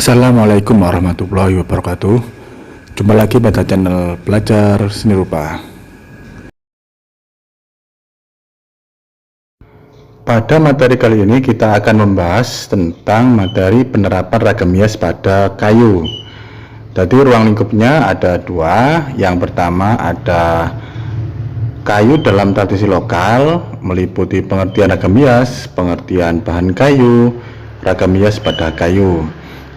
Assalamualaikum warahmatullahi wabarakatuh. Jumpa lagi pada channel Belajar Seni Rupa. Pada materi kali ini kita akan membahas tentang materi penerapan ragam hias pada kayu. Jadi ruang lingkupnya ada dua. Yang pertama ada kayu dalam tradisi lokal, meliputi pengertian ragam hias, pengertian bahan kayu, ragam hias pada kayu.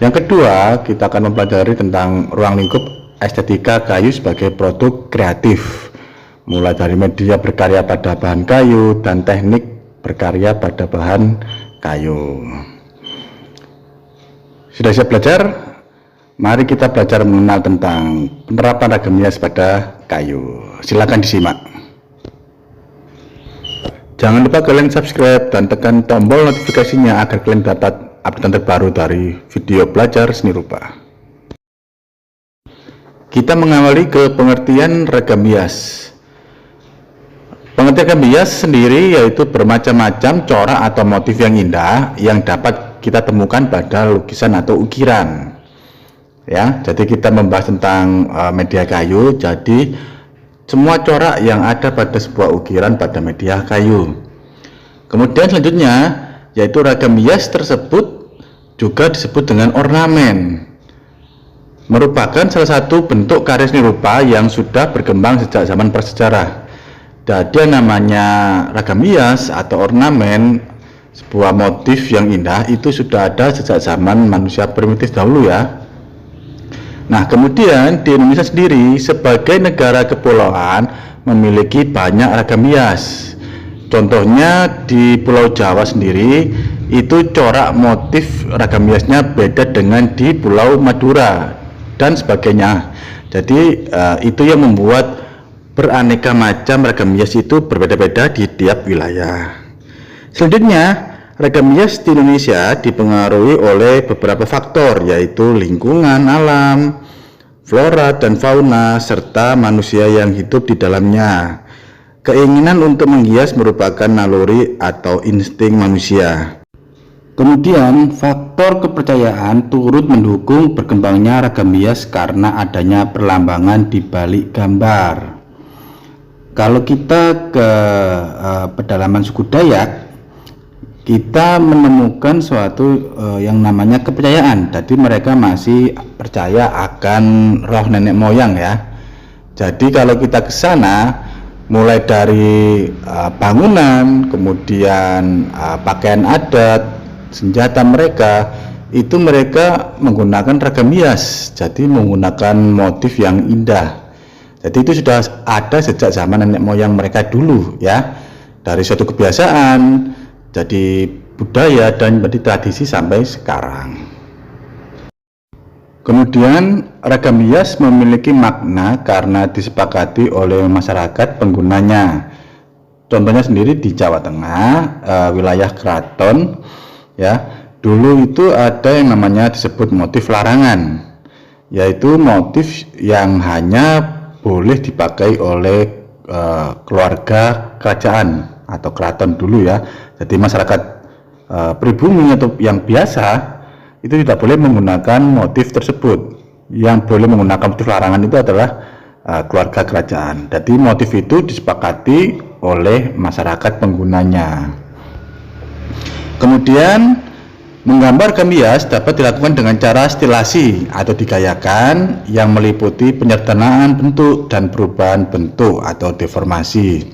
Yang kedua, kita akan mempelajari tentang ruang lingkup estetika kayu sebagai produk kreatif, mulai dari media berkarya pada bahan kayu dan teknik berkarya pada bahan kayu. Sudah siap belajar? Mari kita belajar mengenal tentang penerapan ragam hias pada kayu. Silakan disimak. Jangan lupa kalian subscribe dan tekan tombol notifikasinya agar kalian dapat update terbaru dari video belajar seni rupa. Kita mengawali ke pengertian ragam hias. Pengertian ragam hias sendiri yaitu bermacam-macam corak atau motif yang indah yang dapat kita temukan pada lukisan atau ukiran. Ya, jadi kita membahas tentang media kayu. Jadi semua corak yang ada pada sebuah ukiran pada media kayu. Kemudian selanjutnya yaitu ragam hias tersebut juga disebut dengan ornamen, merupakan salah satu bentuk karya seni rupa yang sudah berkembang sejak zaman prasejarah. Jadi yang namanya ragam hias atau ornamen, sebuah motif yang indah, itu sudah ada sejak zaman manusia primitif dahulu ya. Nah, kemudian di Indonesia sendiri sebagai negara kepulauan memiliki banyak ragam hias. Contohnya di Pulau Jawa sendiri itu corak motif ragam hiasnya beda dengan di Pulau Madura dan sebagainya. Jadi itu yang membuat beraneka macam ragam hias itu berbeda-beda di tiap wilayah. Selanjutnya, ragam hias di Indonesia dipengaruhi oleh beberapa faktor, yaitu lingkungan alam, flora dan fauna, serta manusia yang hidup di dalamnya. Keinginan untuk menghias merupakan naluri atau insting manusia. Kemudian, faktor kepercayaan turut mendukung berkembangnya ragam hias karena adanya perlambangan di balik gambar. Kalau kita ke pedalaman suku Dayak, kita menemukan suatu yang namanya kepercayaan. Jadi mereka masih percaya akan roh nenek moyang ya. Jadi kalau kita ke sana, mulai dari bangunan, kemudian pakaian adat, senjata mereka, itu mereka menggunakan ragam hias. Jadi menggunakan motif yang indah. Jadi itu sudah ada sejak zaman nenek moyang mereka dulu ya. Dari suatu kebiasaan jadi budaya dan menjadi tradisi sampai sekarang. Kemudian ragam hias memiliki makna karena disepakati oleh masyarakat penggunanya. Contohnya sendiri di Jawa Tengah, wilayah keraton ya, dulu itu ada yang namanya disebut motif larangan, yaitu motif yang hanya boleh dipakai oleh keluarga kerajaan atau keraton dulu ya. Jadi masyarakat pribumi atau yang biasa itu tidak boleh menggunakan motif tersebut. Yang boleh menggunakan motif larangan itu adalah keluarga kerajaan. Jadi motif itu disepakati oleh masyarakat penggunanya. Kemudian menggambar ragam hias dapat dilakukan dengan cara stilasi atau digayakan yang meliputi penyederhanaan bentuk dan perubahan bentuk atau deformasi.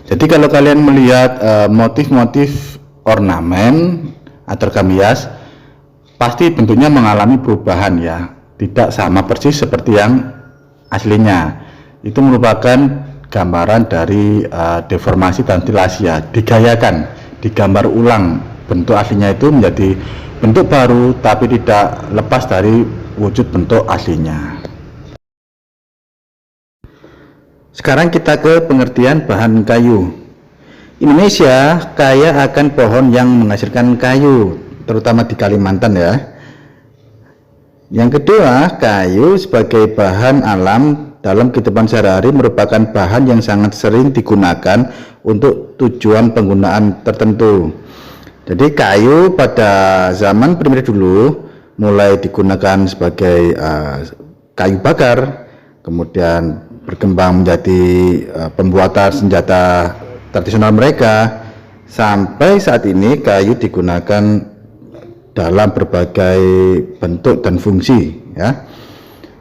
Jadi kalau kalian melihat motif-motif ornamen atau ragam hias, pasti bentuknya mengalami perubahan ya, tidak sama persis seperti yang aslinya. Itu merupakan gambaran dari deformasi dan stilasi ya, digayakan, digambar ulang bentuk aslinya itu menjadi bentuk baru, tapi tidak lepas dari wujud bentuk aslinya. Sekarang kita ke pengertian bahan kayu. Indonesia kaya akan pohon yang menghasilkan kayu, terutama di Kalimantan ya. Yang kedua, kayu sebagai bahan alam dalam kehidupan sehari-hari merupakan bahan yang sangat sering digunakan untuk tujuan penggunaan tertentu. Jadi kayu pada zaman primitif dulu mulai digunakan sebagai kayu bakar, kemudian berkembang menjadi pembuatan senjata tradisional mereka, sampai saat ini kayu digunakan dalam berbagai bentuk dan fungsi, ya.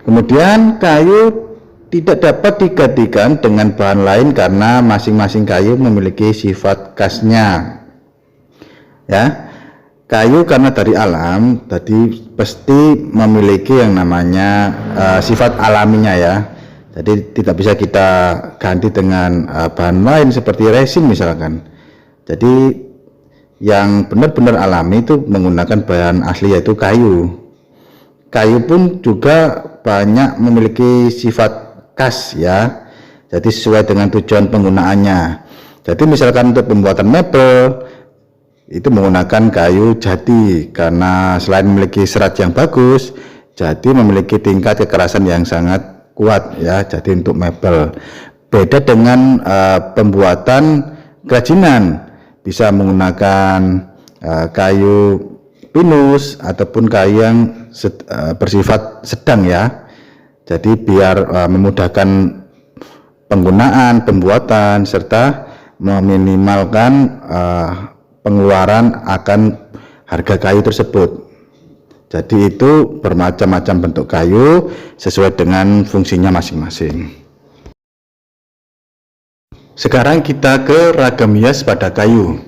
Kemudian kayu tidak dapat digantikan dengan bahan lain karena masing-masing kayu memiliki sifat khasnya, ya. Kayu karena dari alam, tadi pasti memiliki yang namanya sifat alaminya, ya. Jadi tidak bisa kita ganti dengan bahan lain seperti resin misalkan. Jadi yang benar-benar alami itu menggunakan bahan asli, yaitu kayu. Kayu pun juga banyak memiliki sifat khas, ya. Jadi sesuai dengan tujuan penggunaannya. Jadi misalkan untuk pembuatan mebel itu menggunakan kayu jati karena selain memiliki serat yang bagus, jati memiliki tingkat kekerasan yang sangat kuat, ya. Jadi untuk mebel beda dengan pembuatan kerajinan, bisa menggunakan kayu pinus ataupun kayu yang bersifat sedang, ya. Jadi biar memudahkan penggunaan, pembuatan, serta meminimalkan pengeluaran akan harga kayu tersebut. Jadi itu bermacam-macam bentuk kayu sesuai dengan fungsinya masing-masing. Sekarang kita ke ragam hias pada kayu.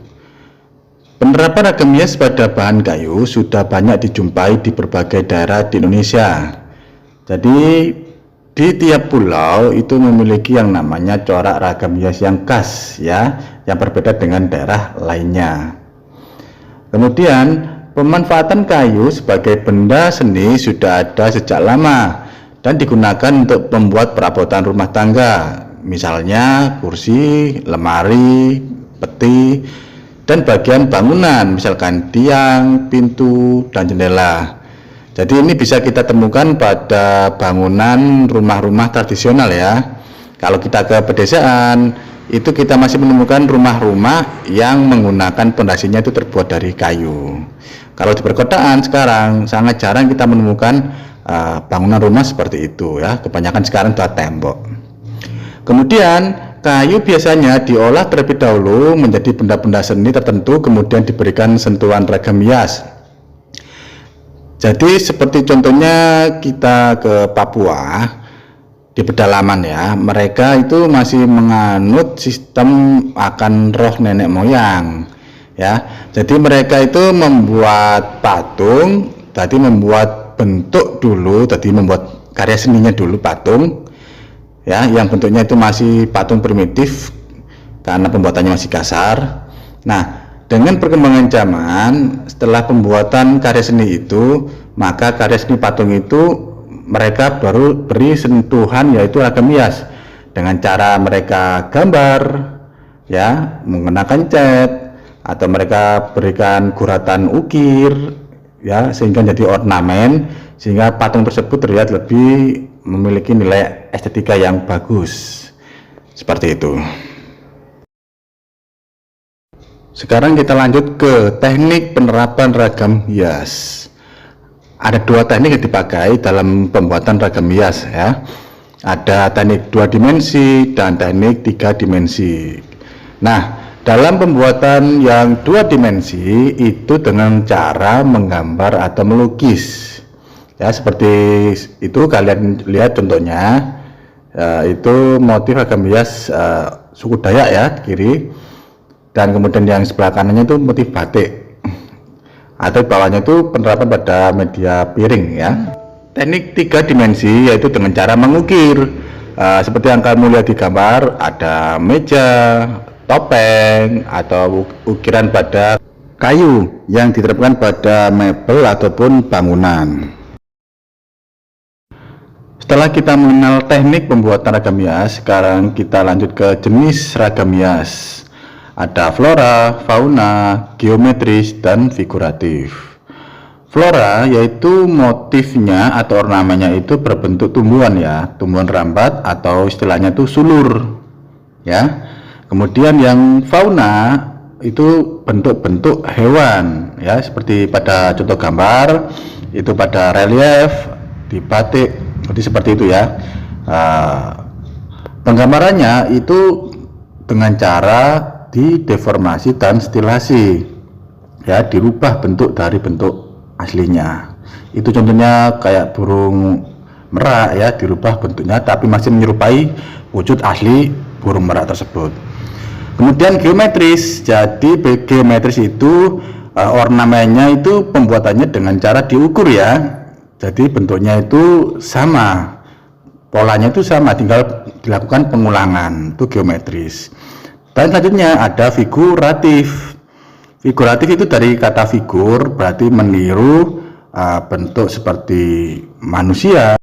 Penerapan ragam hias pada bahan kayu sudah banyak dijumpai di berbagai daerah di Indonesia. Jadi di tiap pulau itu memiliki yang namanya corak ragam hias yang khas, ya, yang berbeda dengan daerah lainnya. Kemudian pemanfaatan kayu sebagai benda seni sudah ada sejak lama dan digunakan untuk membuat perabotan rumah tangga, misalnya kursi, lemari, peti, dan bagian bangunan, misalkan tiang, pintu, dan jendela. Jadi ini bisa kita temukan pada bangunan rumah-rumah tradisional, ya. Kalau kita ke pedesaan, itu kita masih menemukan rumah-rumah yang menggunakan pondasinya itu terbuat dari kayu. Kalau di perkotaan sekarang sangat jarang kita menemukan bangunan rumah seperti itu, ya. Kebanyakan sekarang sudah tembok. Kemudian kayu biasanya diolah terlebih dahulu menjadi benda-benda seni tertentu, kemudian diberikan sentuhan ragam hias. Jadi seperti contohnya kita ke Papua, di pedalaman, ya, mereka itu masih menganut sistem akan roh nenek moyang, ya. Jadi mereka itu membuat patung, tadi membuat bentuk dulu, tadi membuat karya seninya dulu patung, ya, yang bentuknya itu masih patung primitif karena pembuatannya masih kasar. Nah, dengan perkembangan zaman, setelah pembuatan karya seni itu, maka karya seni patung itu mereka baru beri sentuhan, yaitu ragam hias, dengan cara mereka gambar, ya, menggunakan cat, atau mereka berikan guratan ukir, ya, sehingga jadi ornamen, sehingga patung tersebut terlihat lebih memiliki nilai estetika yang bagus. Seperti itu. Sekarang kita lanjut ke teknik penerapan ragam hias. Ada dua teknik yang dipakai dalam pembuatan ragam hias, ya. Ada teknik 2 dimensi dan teknik 3 dimensi. Nah, dalam pembuatan yang 2 dimensi itu dengan cara menggambar atau melukis, ya, seperti itu kalian lihat contohnya, itu motif ragam hias suku Dayak, ya, di kiri, dan kemudian yang sebelah kanannya itu motif batik, atau bawahnya itu penerapan pada media piring, ya. Teknik 3 dimensi yaitu dengan cara mengukir, seperti yang kamu lihat di gambar, ada meja, topeng, atau ukiran pada kayu yang diterapkan pada mebel ataupun bangunan. Setelah kita mengenal teknik pembuatan ragam hias, sekarang kita lanjut ke jenis ragam hias. Ada flora, fauna, geometris, dan figuratif. Flora yaitu motifnya atau ornamennya itu berbentuk tumbuhan, ya, tumbuhan rambat atau istilahnya itu sulur, ya. Kemudian yang fauna itu bentuk-bentuk hewan ya, seperti pada contoh gambar itu pada relief di batik, jadi seperti itu ya. Penggambarannya itu dengan cara dideformasi dan stilasi ya, dirubah bentuk dari bentuk aslinya. Itu contohnya kayak burung merak ya, dirubah bentuknya tapi masih menyerupai wujud asli burung merak tersebut. Kemudian geometris, jadi geometris itu ornamennya itu pembuatannya dengan cara diukur ya, jadi bentuknya itu sama, polanya itu sama, tinggal dilakukan pengulangan, itu geometris. Dan selanjutnya ada figuratif. Figuratif itu dari kata figur, berarti meniru bentuk seperti manusia,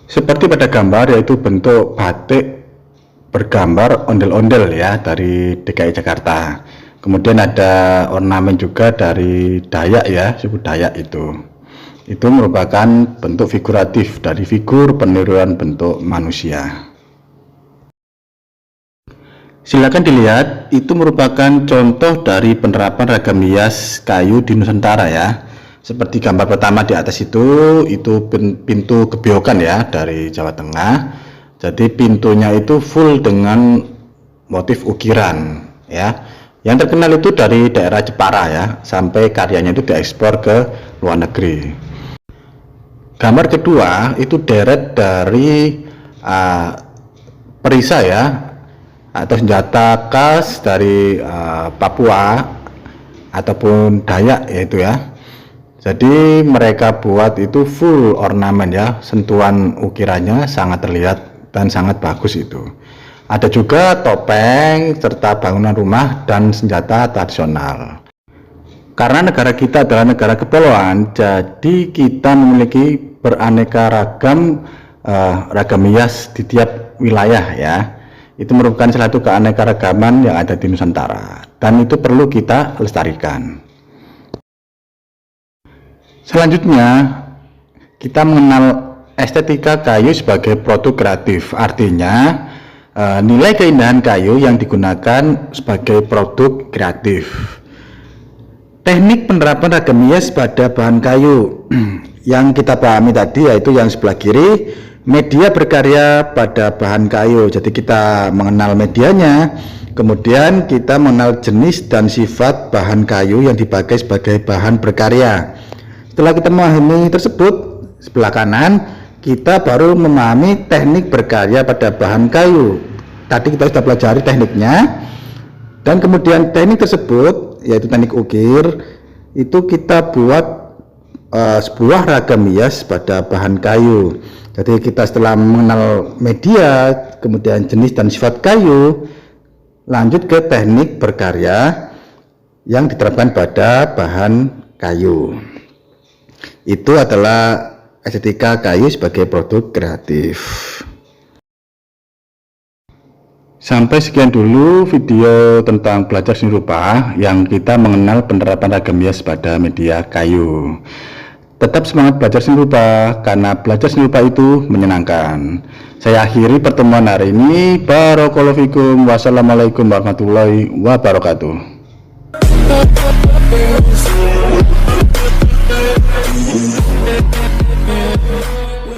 seperti pada gambar, yaitu bentuk batik bergambar ondel-ondel ya dari DKI Jakarta. Kemudian ada ornamen juga dari Dayak ya, suku Dayak itu merupakan bentuk figuratif dari figur peniruan bentuk manusia. Silakan dilihat, itu merupakan contoh dari penerapan ragam hias kayu di Nusantara ya. Seperti gambar pertama di atas itu pintu Gebiokan ya dari Jawa Tengah. Jadi pintunya itu full dengan motif ukiran ya. Yang terkenal itu dari daerah Jepara ya, sampai karyanya itu diekspor ke luar negeri. Gambar kedua itu deret dari perisai ya, atau senjata khas dari Papua ataupun Dayak yaitu ya. Jadi mereka buat itu full ornamen ya, sentuhan ukirannya sangat terlihat dan sangat bagus itu. Ada juga topeng serta bangunan rumah dan senjata tradisional. Karena negara kita adalah negara kepulauan, jadi kita memiliki beraneka ragam hias di tiap wilayah ya. Itu merupakan salah satu keanekaragaman yang ada di Nusantara dan itu perlu kita lestarikan. Selanjutnya kita mengenal estetika kayu sebagai produk kreatif, artinya nilai keindahan kayu yang digunakan sebagai produk kreatif. Teknik penerapan ragam hias pada bahan kayu yang kita pahami tadi yaitu yang sebelah kiri, media berkarya pada bahan kayu. Jadi kita mengenal medianya, kemudian kita mengenal jenis dan sifat bahan kayu yang dipakai sebagai bahan berkarya. Setelah kita memahami tersebut, sebelah kanan kita baru memahami teknik berkarya pada bahan kayu. Tadi kita sudah pelajari tekniknya, dan kemudian teknik tersebut yaitu teknik ukir itu kita buat sebuah ragam hias pada bahan kayu. Jadi kita setelah mengenal media, kemudian jenis dan sifat kayu, lanjut ke teknik berkarya yang diterapkan pada bahan kayu. Itu adalah estetika kayu sebagai produk kreatif. Sampai sekian dulu video tentang belajar seni rupa yang kita mengenal penerapan ragam hias pada media kayu. Tetap semangat belajar seni rupa karena belajar seni rupa itu menyenangkan. Saya akhiri pertemuan hari ini. Barakallahu fikum. Wassalamualaikum warahmatullahi wabarakatuh.